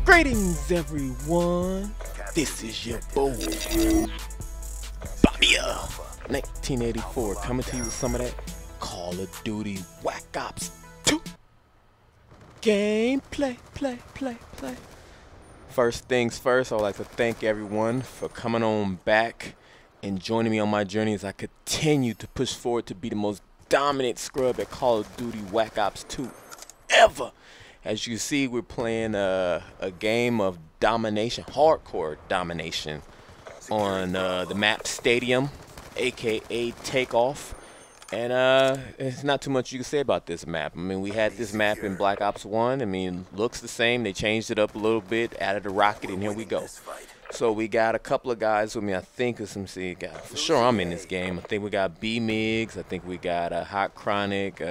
Greetings, everyone. This is your boy, bobbya1984, coming to you with some of that Call of Duty Whack Ops 2 gameplay. Play. First things first, I would like to thank everyone for coming on back and joining me on my journey as I continue to push forward to be the most dominant scrub at Call of Duty Whack Ops 2 ever. As you see, we're playing a game of domination, hardcore domination, on the map Stadium, aka Takeoff. And there's not too much you can say about this map. I mean, we had this map in Black Ops 1. I mean, looks the same. They changed it up a little bit, added a rocket, and here we go. So we got a couple of guys with me. I think for sure I'm in this game. I think we got B-Migs. I think we got Hot Chronic,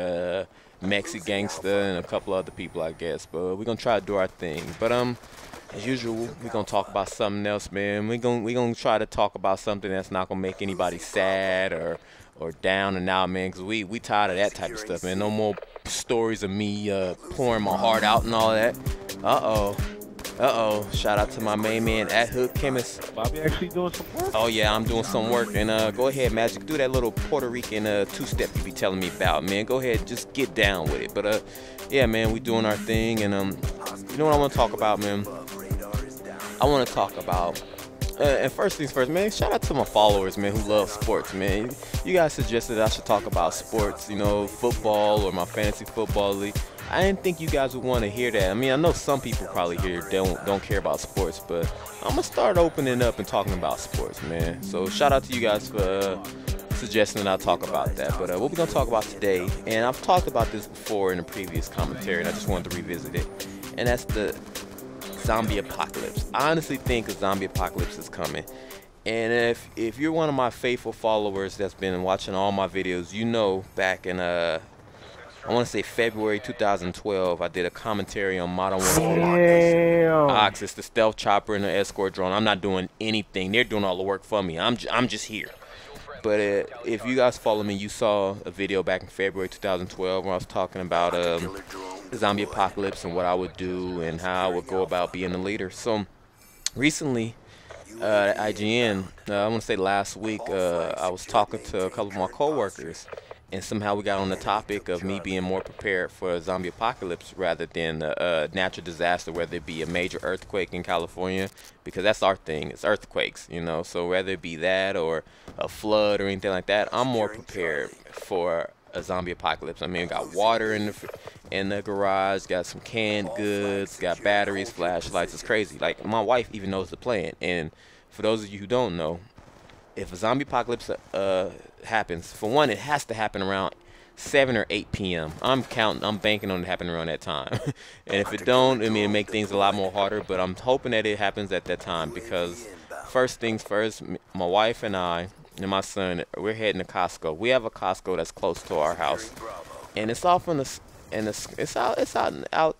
Mexi Gangster, and a couple other people, I guess. But we're gonna try to do our thing. But as usual, we're gonna talk about something else, man. We're gonna try to talk about something that's not gonna make anybody sad or down and out, man. Cause we tired of that type of stuff, man. No more stories of me pouring my heart out and all that. Shout out to my main man at Hood Chemist. Bobby actually doing some work? Oh yeah, I'm doing some work. And go ahead, Magic, do that little Puerto Rican two-step you be telling me about, man. Go ahead, just get down with it. But yeah, man, we doing our thing. And you know what I want to talk about, man? I want to talk about and first things first, man, shout out to my followers, man, who love sports, man. You guys suggested I should talk about sports, you know, football or my fantasy football league. I didn't think you guys would want to hear that. I mean, I know some people probably here don't care about sports, but I'm gonna start opening up and talking about sports, man. So shout out to you guys for suggesting that I talk about that. But what we're gonna talk about today, and I've talked about this before in a previous commentary, and I just wanted to revisit it, and that's the zombie apocalypse. I honestly think a zombie apocalypse is coming. And if you're one of my faithful followers that's been watching all my videos, you know back in I want to say February 2012, I did a commentary on Modern Warfare. Ox, it's the stealth chopper and the escort drone. I'm not doing anything. They're doing all the work for me. I'm just here. But if you guys follow me, you saw a video back in February 2012 where I was talking about the zombie apocalypse and what I would do and how I would go about being a leader. So recently at IGN, I want to say last week, I was talking to a couple of my co-workers, and somehow we got on the topic of me being more prepared for a zombie apocalypse rather than a natural disaster, whether it be a major earthquake in California, because that's our thing, it's earthquakes, you know. So whether it be that or a flood or anything like that, I'm more prepared for a zombie apocalypse. I mean, we got water in the garage, got some canned goods, got batteries, flashlights. It's crazy. Like, my wife even knows the plan. And for those of you who don't know, if a zombie apocalypse happens, for one, it has to happen around 7 or 8 p.m. I'm banking on it happening around that time. And if it don't, I mean, it make things a lot more harder, but I'm hoping that it happens at that time, because first things first, my wife and I and my son, we're heading to Costco. We have a Costco that's close to our house, and it's off on the it's out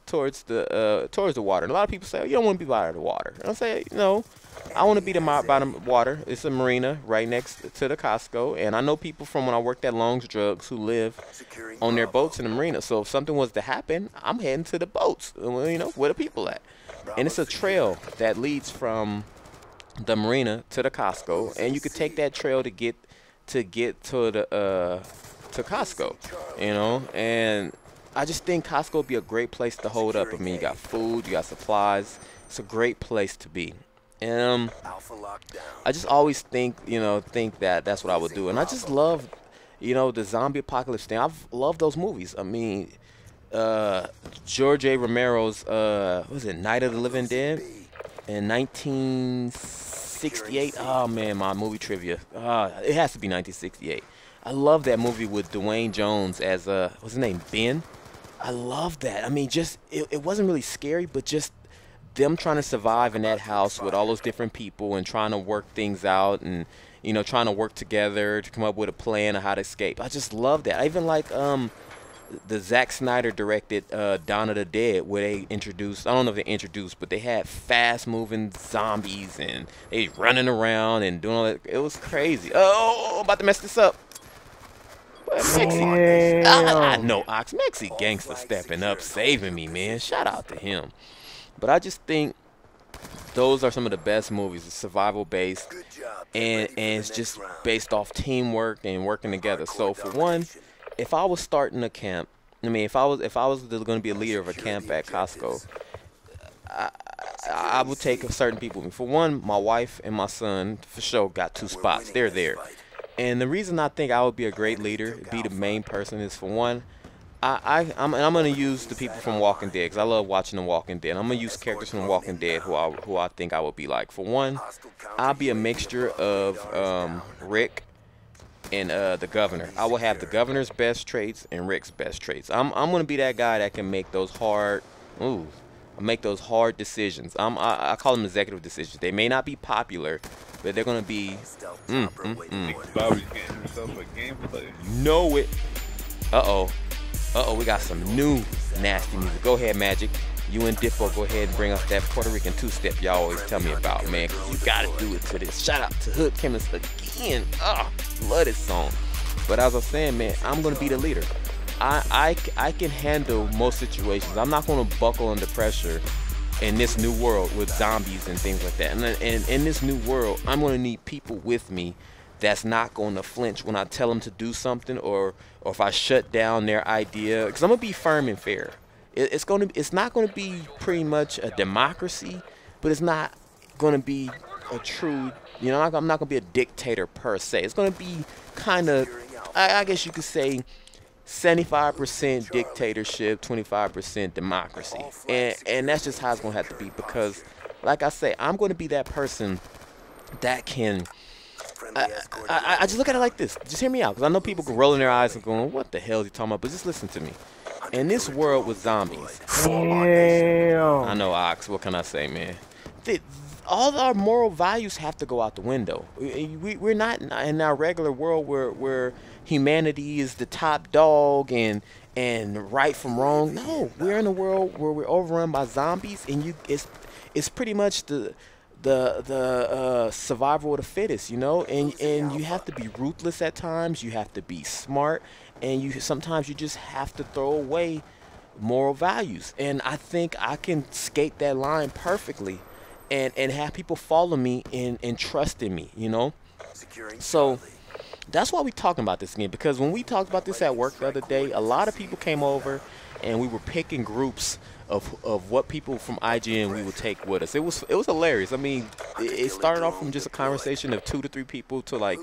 towards the water. And a lot of people say, oh, you don't want to be by the water. And I say, no, I want to be by the water. It's a marina right next to the Costco, and I know people from when I worked at Long's Drugs who live on their boats in the marina. So if something was to happen, I'm heading to the boats, you know, where the people at. And it's a trail that leads from the marina to the Costco, and you could take that trail to get to Costco, you know. And I just think Costco would be a great place to hold up. I mean, you got food, you got supplies. It's a great place to be. And I just always think that that's what I would do. And I just love, you know, the zombie apocalypse thing. I've loved those movies. I mean, George A. Romero's what was it, Night of the Living Dead in 1968. Oh man, my movie trivia. It has to be 1968. I love that movie with Dwayne Jones as what's his name, Ben. I love that. I mean, just it wasn't really scary, but just them trying to survive in that house with all those different people and trying to work things out, and you know, trying to work together to come up with a plan of how to escape. I just love that. I even like the Zack Snyder directed Dawn of the Dead, where they introduced, I don't know if they introduced, but they had fast moving zombies and they running around and doing all that. It was crazy. Oh, I'm about to mess this up. Mexi, I know Ox, Mexi Gangster stepping up, saving me, man. Shout out to him. But I just think those are some of the best movies. It's survival based, and it's just based off teamwork and working together. So for one, if I was starting a camp, I mean, if I was going to be a leader of a camp at Costco, I, I would take certain people with me. For one, my wife and my son for sure got 2 spots. They're there. And the reason I think I would be a great leader, be the main person, is for one, I'm gonna use the people from Walking Dead because I love watching The Walking Dead. I'm gonna use characters from Walking Dead who I think I would be like. For one, I'll be a mixture of Rick and the governor. I will have the governor's best traits and Rick's best traits. I'm gonna be that guy that can make those hard decisions. I call them executive decisions. They may not be popular, but they're gonna be Bobby's getting himself a gameplay. Know it. We got some new nasty music. Go ahead, Magic. You and Dippo, go ahead and bring us that Puerto Rican 2-step y'all always tell me about, man. 'Cause you gotta do it to this. Shout out to Hood Chemist again. Love this song. But as I was saying, man, I'm gonna be the leader. I can handle most situations. I'm not gonna buckle under pressure in this new world with zombies and things like that. And in this new world, I'm gonna need people with me that's not gonna flinch when I tell them to do something, or if I shut down their idea. Because I'm gonna be firm and fair. It's not gonna be pretty much a democracy, but it's not gonna be a true. You know, I'm not gonna be a dictator per se. It's gonna be kind of, I guess you could say, 75% dictatorship, 25% democracy, and that's just how it's gonna have to be. Because, like I say, I'm gonna be that person that can. I just look at it like this. Just hear me out, because I know people go rolling their eyes and going, "What the hell is he talking about?" But just listen to me. In this world with zombies, Damn. I know, Ox. What can I say, man? All our moral values have to go out the window. We're not in our regular world where humanity is the top dog and right from wrong. No, we're in a world where we're overrun by zombies, and it's pretty much the survival of the fittest, you know. And you have to be ruthless at times. You have to be smart, and sometimes you just have to throw away moral values. And I think I can skate that line perfectly. And have people follow me and trust in me, you know? So that's why we're talking about this again, because when we talked about this at work the other day, a lot of people came over and we were picking groups of what people from IGN we would take with us. It was hilarious. I mean, it started off from just a conversation of 2 to 3 people to like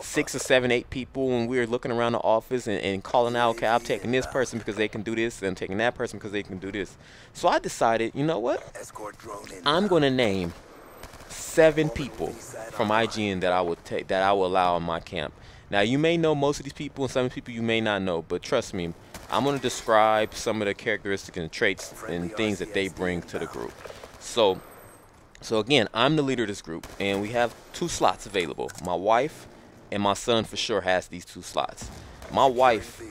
6 or 7, 8 people, and we were looking around the office and calling out, okay, I'm taking this person because they can do this, and I'm taking that person because they can do this. So I decided, you know what? I'm going to name 7 people from IGN that I will allow in my camp. Now, you may know most of these people, and some people you may not know, but trust me, I'm going to describe some of the characteristics and traits and things that they bring to the group. So again, I'm the leader of this group, and we have 2 slots available. My wife and my son for sure has these 2 slots. My wife,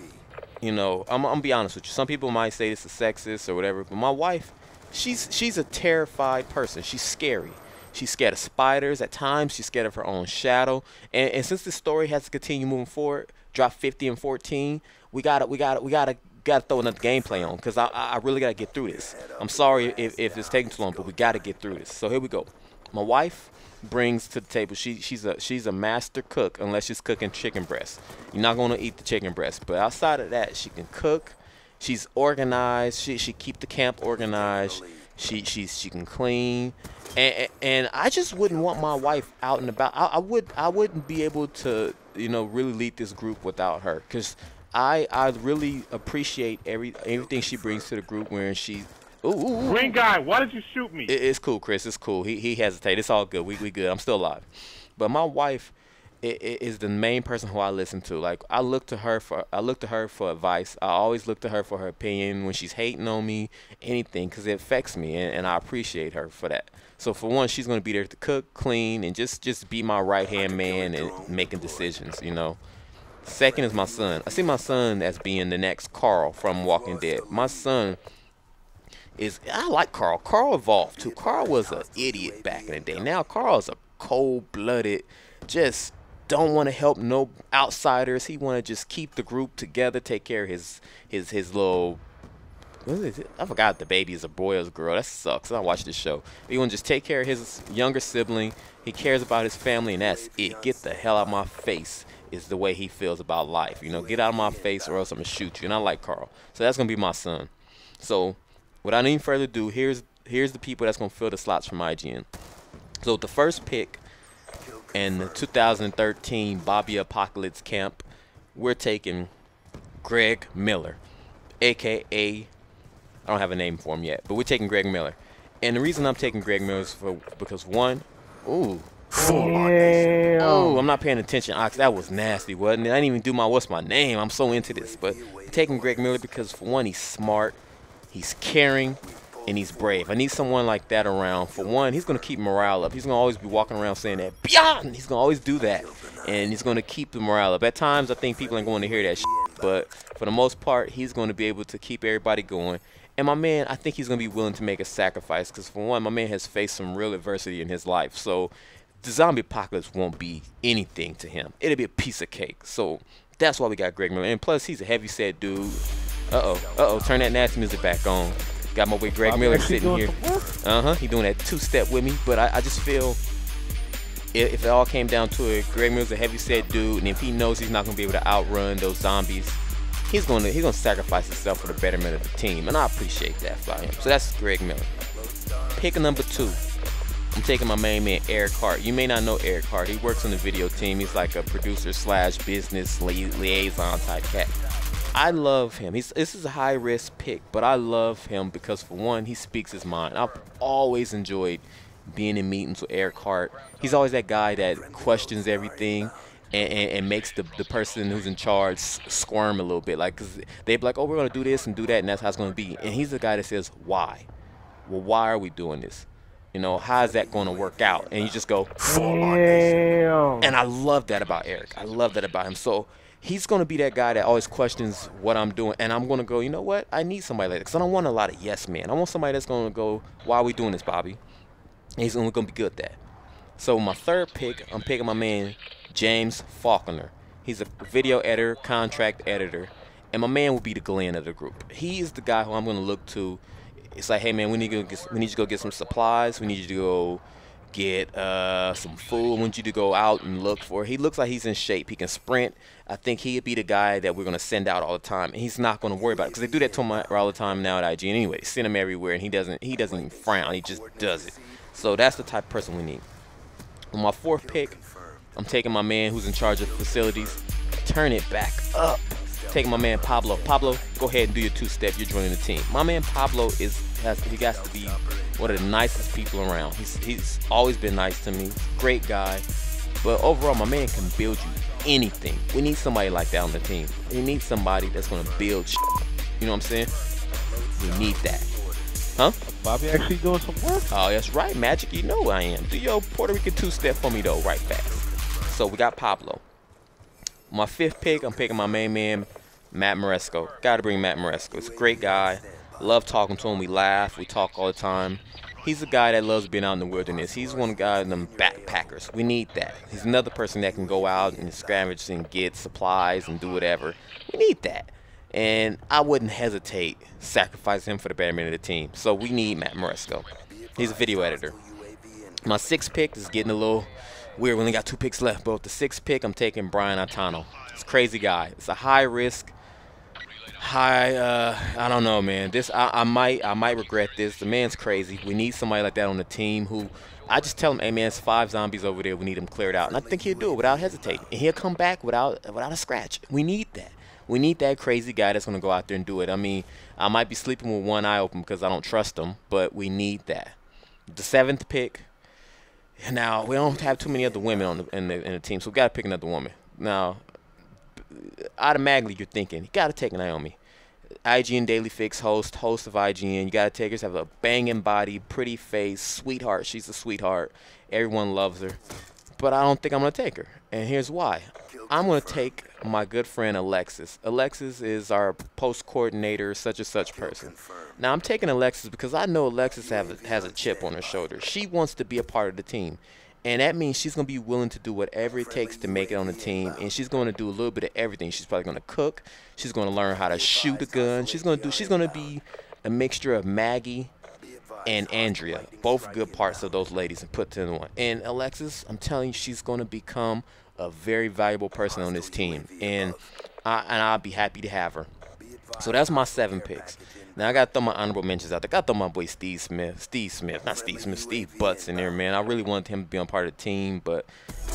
you know, I'm going to be honest with you. Some people might say this is sexist or whatever, but my wife, she's a terrified person. She's scary. She's scared of spiders at times. She's scared of her own shadow. And since this story has to continue moving forward, drop 50 and 14, we gotta throw another gameplay on, because I really gotta get through this. I'm sorry if it's taking too long, but we gotta get through this. So here we go. My wife brings to the table. She's a master cook, unless she's cooking chicken breast. You're not gonna eat the chicken breast, but outside of that, she can cook. She's organized. She keep the camp organized. She can clean. And I just wouldn't want my wife out and about. I wouldn't be able to, you know, really lead this group without her, because I really appreciate everything she brings to the group. When she, Green guy, why did you shoot me? It's cool, Chris. It's cool. He hesitated. It's all good. We good. I'm still alive. But my wife is the main person who I listen to. Like, I look to her for advice. I always look to her for her opinion when she's hating on me, anything, because it affects me, and I appreciate her for that. So for one, she's gonna be there to cook, clean, and just be my right hand man and making decisions, you know. Second is my son. I see my son as being the next Carl from Walking Dead. My son I like Carl. Carl evolved too. Carl was an idiot back in the day. Now Carl's a cold-blooded, just don't want to help no outsiders. He want to just keep the group together, take care of his little what is it? I forgot the baby is a boy or a girl. That sucks. I watch this show. He want to just take care of his younger sibling. He cares about his family, and that's it. Get the hell out of my face is the way he feels about life. You know, get out of my face or else I'm going to shoot you. And I like Carl. So that's going to be my son. So without any further ado, here's the people that's going to fill the slots from IGN. So the first pick in the 2013 Bobbya Apocalypse Camp, we're taking Greg Miller, a.k.a. I don't have a name for him yet, but we're taking Greg Miller. And the reason I'm taking Greg Miller is because one, ooh, oh, I'm not paying attention, Ox. That was nasty, wasn't it? I didn't even do my what's my name. I'm so into this. But I'm taking Greg Miller because, for one, he's smart, he's caring, and he's brave. I need someone like that around. For one, he's going to keep morale up. He's going to always be walking around saying that, Beyond! He's going to always do that. And he's going to keep the morale up. At times, I think people ain't going to hear that shit. But for the most part, he's going to be able to keep everybody going. And my man, I think he's going to be willing to make a sacrifice. Because, for one, my man has faced some real adversity in his life. So the zombie apocalypse won't be anything to him. It'll be a piece of cake. So that's why we got Greg Miller. And plus, he's a heavy-set dude. Uh-oh. Turn that nasty music back on. Got my boy Greg Miller sitting here. He doing that two-step with me. But I just feel if it all came down to it, Greg Miller's a heavy-set dude. And if he knows he's not going to be able to outrun those zombies, he's gonna sacrifice himself for the betterment of the team, and I appreciate that about him. So that's Greg Miller. Pick number 2. I'm taking my main man Eric Hart. You may not know Eric Hart. He works on the video team. He's like a producer / business liaison type cat. I love him. This is a high risk pick, but I love him because, for one, he speaks his mind. I've always enjoyed being in meetings with Eric Hart. He's always that guy that questions everything. And makes the person who's in charge squirm a little bit, like, cause they be like, oh, we're gonna do this and do that, and that's how it's gonna be. And he's the guy that says, why? Well, why are we doing this? You know, how is that gonna work out? And you just go, damn. And I love that about Eric. I love that about him. So he's gonna be that guy that always questions what I'm doing, and I'm gonna go, you know what? I need somebody like that, cause I don't want a lot of yes men. I want somebody that's gonna go, why are we doing this, Bobby? And he's gonna be good at that. So my third pick, I'm picking my man James Faulkner. He's a video editor, contract editor, and my man will be the Glenn of the group. He is the guy who I'm going to look to. It's like, hey man, we need you to go get some supplies. We need you to go get some food. We want you to go out and look for. He looks like he's in shape. He can sprint. I think he'd be the guy that we're going to send out all the time, and he's not going to worry about it because they do that to him all the time now at IGN anyway. They send him everywhere, and he doesn't even frown. He just does it. So that's the type of person we need. On my fourth pick, I'm taking my man who's in charge of facilities. Turn it back up. Taking my man Pablo. Pablo, go ahead and do your two-step. You're joining the team. My man Pablo he has to be one of the nicest people around. He's always been nice to me. Great guy. But overall, my man can build you anything. We need somebody like that on the team. We need somebody that's going to build shit. You know what I'm saying? We need that. Huh? Bobby actually doing some work? Oh, that's right, Magic. You know I am. Do your Puerto Rican two-step for me, though, right fast. So we got Pablo. My fifth pick, I'm picking my main man, Matt Maresco. Got to bring Matt Maresco. He's a great guy. Love talking to him. We laugh. We talk all the time. He's a guy that loves being out in the wilderness. He's one guy of them backpackers. We need that. He's another person that can go out and scavenge and get supplies and do whatever. We need that. And I wouldn't hesitate sacrificing him for the betterment of the team. So we need Matt Maresco. He's a video editor. My sixth pick is getting a little weird. We only got 2 picks left. But with the 6th pick, I'm taking Brian Altano. He's a crazy guy. It's a high risk, I don't know, man. I might regret this. The man's crazy. We need somebody like that on the team who I just tell him, hey man, it's 5 zombies over there. We need them cleared out. And I think he'll do it without hesitating. And he'll come back without a scratch. We need that. We need that crazy guy that's going to go out there and do it. I mean, I might be sleeping with one eye open because I don't trust him, but we need that. The 7th pick. Now, we don't have too many other women in the team, so we got to pick another woman. Now, automatically you're thinking, you got to take Naomi. IGN Daily Fix host of IGN. You got to take her. She has a banging body, pretty face, sweetheart. She's a sweetheart. Everyone loves her. But I don't think I'm going to take her. And here's why. I'm going to take my good friend Alexis. Alexis is our post coordinator, such and such person. Now, I'm taking Alexis because I know Alexis has a chip on her shoulder. She wants to be a part of the team. And that means she's going to be willing to do whatever it takes to make it on the team. And she's going to do a little bit of everything. She's probably going to cook. She's going to learn how to shoot a gun. She's going to be a mixture of Maggie and Andrea, both good parts of those ladies, and put to one. And Alexis, I'm telling you, she's going to become a very valuable person on this team, and I'll be happy to have her. So that's my 7 picks. Now I got to throw my honorable mentions out there. Got to throw my boy Steve Butts in there, man. I really wanted him to be on part of the team, but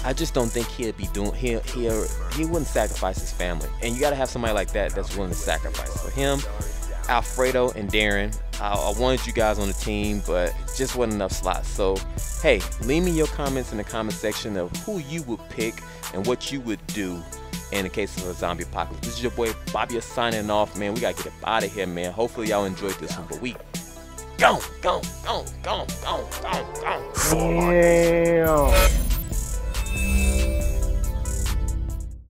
I just don't think he'd be doing. He wouldn't sacrifice his family, and you got to have somebody like that that's willing to sacrifice for him. Alfredo and Darren, I wanted you guys on the team, but just wasn't enough slots. So, hey, leave me your comments in the comment section of who you would pick and what you would do in the case of a zombie apocalypse. This is your boy Bobbya signing off, man. We got to get up out of here, man. Hopefully y'all enjoyed this one, but we gone. Damn.